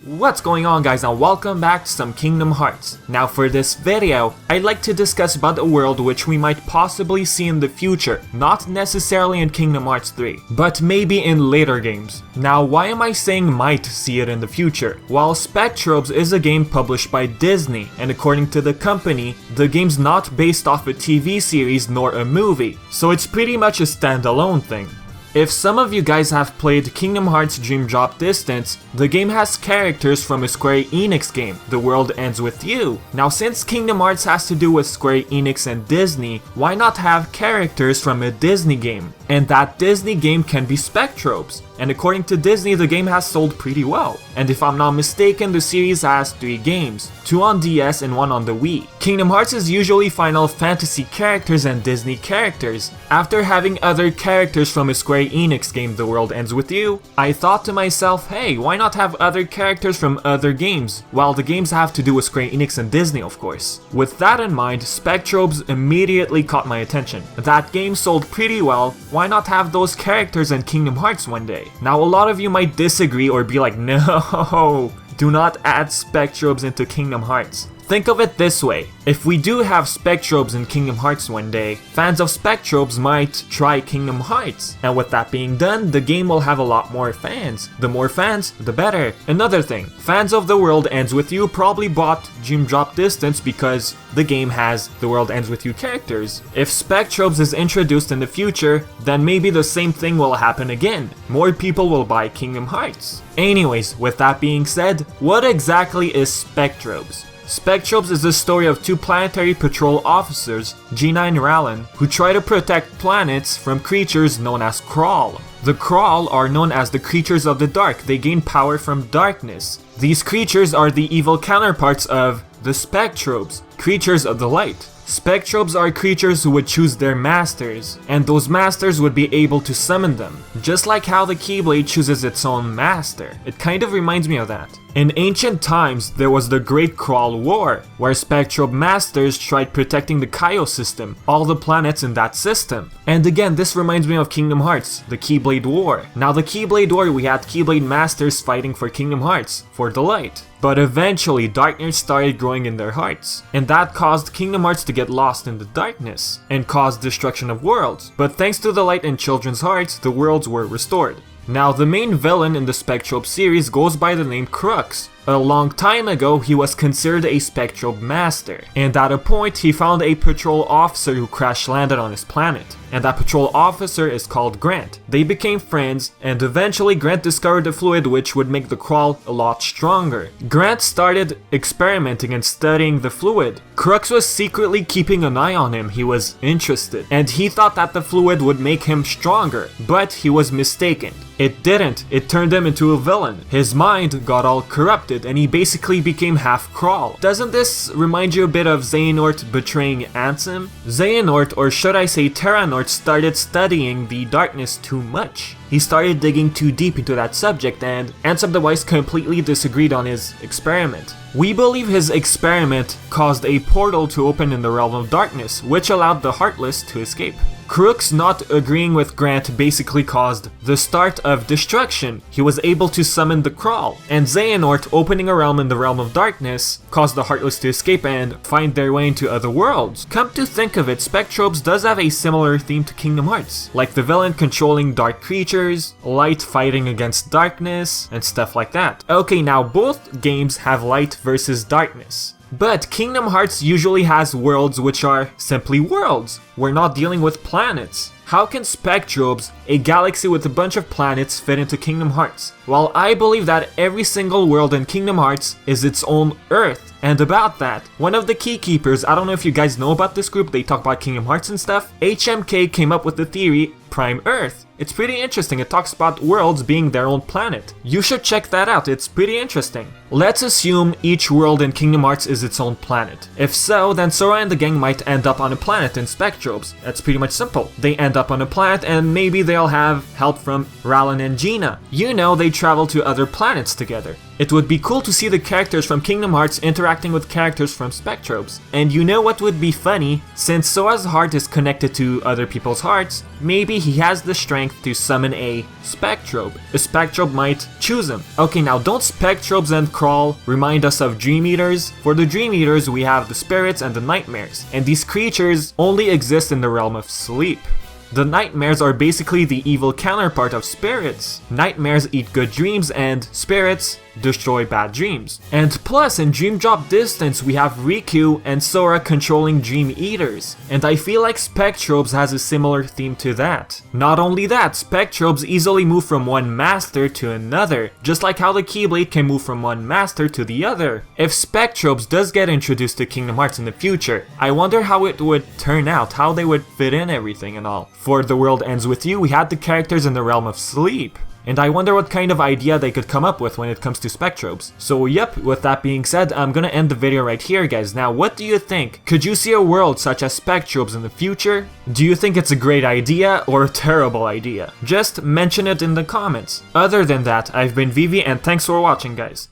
What's going on, guys, and welcome back to some Kingdom Hearts. Now for this video, I'd like to discuss about a world which we might possibly see in the future, not necessarily in Kingdom Hearts 3, but maybe in later games. Now why am I saying might see it in the future? Well, Spectrobes is a game published by Disney, and according to the company, the game's not based off a TV series nor a movie, so it's pretty much a standalone thing. If some of you guys have played Kingdom Hearts Dream Drop Distance, the game has characters from a Square Enix game, The World Ends With You. Now since Kingdom Hearts has to do with Square Enix and Disney, why not have characters from a Disney game? And that Disney game can be Spectrobes. And according to Disney, the game has sold pretty well. And if I'm not mistaken, the series has 3 games, 2 on DS and 1 on the Wii. Kingdom Hearts is usually Final Fantasy characters and Disney characters. After having other characters from a Square Enix game, The World Ends With You, I thought to myself, hey, why not have other characters from other games? While the games have to do with Square Enix and Disney, of course. With that in mind, Spectrobes immediately caught my attention. That game sold pretty well, why not have those characters in Kingdom Hearts one day? Now a lot of you might disagree or be like, no, do not add Spectrobes into Kingdom Hearts. Think of it this way, if we do have Spectrobes in Kingdom Hearts one day, fans of Spectrobes might try Kingdom Hearts, and with that being done, the game will have a lot more fans. The more fans, the better. Another thing, fans of The World Ends With You probably bought Dream Drop Distance because the game has The World Ends With You characters. If Spectrobes is introduced in the future, then maybe the same thing will happen again. More people will buy Kingdom Hearts. Anyways, with that being said, what exactly is Spectrobes? Spectrobes is the story of 2 planetary patrol officers, Jeena and Rallen, who try to protect planets from creatures known as Krawl. The Krawl are known as the creatures of the dark. They gain power from darkness. These creatures are the evil counterparts of the Spectrobes, creatures of the light. Spectrobes are creatures who would choose their masters, and those masters would be able to summon them. Just like how the Keyblade chooses its own master. It kind of reminds me of that. In ancient times, there was the Great Krawl War, where Spectrobe masters tried protecting the Kaio system, all the planets in that system. And again, this reminds me of Kingdom Hearts, the Keyblade War. Now the Keyblade War, we had Keyblade masters fighting for Kingdom Hearts, for the light. But eventually, darkness started growing in their hearts, and that caused Kingdom Hearts to get lost in the darkness, and caused destruction of worlds. But thanks to the light in children's hearts, the worlds were restored. Now the main villain in the Spectrobe series goes by the name Krux. A long time ago, he was considered a Spectrobe master, and at a point he found a patrol officer who crash landed on his planet, and that patrol officer is called Grant. They became friends, and eventually Grant discovered a fluid which would make the Krawl a lot stronger. Grant started experimenting and studying the fluid. Krux was secretly keeping an eye on him. He was interested, and he thought that the fluid would make him stronger, but he was mistaken. It didn't. It turned him into a villain. His mind got all corrupted, and he basically became half Krawl. Doesn't this remind you a bit of Xehanort betraying Ansem? Xehanort, or should I say Terranort, started studying the darkness too much. He started digging too deep into that subject, and Ansem the Wise completely disagreed on his experiment. We believe his experiment caused a portal to open in the realm of darkness, which allowed the Heartless to escape. Krux not agreeing with Grant basically caused the start of destruction. He was able to summon the Krawl, and Xehanort opening a realm in the realm of darkness caused the Heartless to escape and find their way into other worlds. Come to think of it, Spectrobes does have a similar theme to Kingdom Hearts, like the villain controlling dark creatures, light fighting against darkness, and stuff like that. Okay, now both games have light versus darkness. But Kingdom Hearts usually has worlds which are simply worlds. We're not dealing with planets. How can Spectrobes, a galaxy with a bunch of planets, fit into Kingdom Hearts? Well, I believe that every single world in Kingdom Hearts is its own Earth. And about that, one of the key keepers, I don't know if you guys know about this group, they talk about Kingdom Hearts and stuff, HMK came up with the theory, Prime Earth. It's pretty interesting, it talks about worlds being their own planet. You should check that out, it's pretty interesting. Let's assume each world in Kingdom Hearts is its own planet. If so, then Sora and the gang might end up on a planet in Spectrobes. That's pretty much simple. They end up on a planet and maybe they'll have help from Rallen and Jeena. You know, they travel to other planets together. It would be cool to see the characters from Kingdom Hearts interacting with characters from Spectrobes. And you know what would be funny? Since Sora's heart is connected to other people's hearts, maybe he has the strength strength to summon a Spectrobe. A Spectrobe might choose him. Okay, now don't Spectrobes and Krawl remind us of Dream Eaters? For the Dream Eaters, we have the spirits and the nightmares, and these creatures only exist in the realm of sleep. The nightmares are basically the evil counterpart of spirits. Nightmares eat good dreams and spirits destroy bad dreams. And plus, in Dream Drop Distance, we have Riku and Sora controlling Dream Eaters. And I feel like Spectrobes has a similar theme to that. Not only that, Spectrobes easily move from one master to another, just like how the Keyblade can move from one master to the other. If Spectrobes does get introduced to Kingdom Hearts in the future, I wonder how it would turn out, how they would fit in everything and all. For The World Ends With You, we had the characters in the realm of sleep. And I wonder what kind of idea they could come up with when it comes to Spectrobes. So yep, with that being said, I'm gonna end the video right here, guys. Now, what do you think? Could you see a world such as Spectrobes in the future? Do you think it's a great idea or a terrible idea? Just mention it in the comments. Other than that, I've been Vivi and thanks for watching, guys.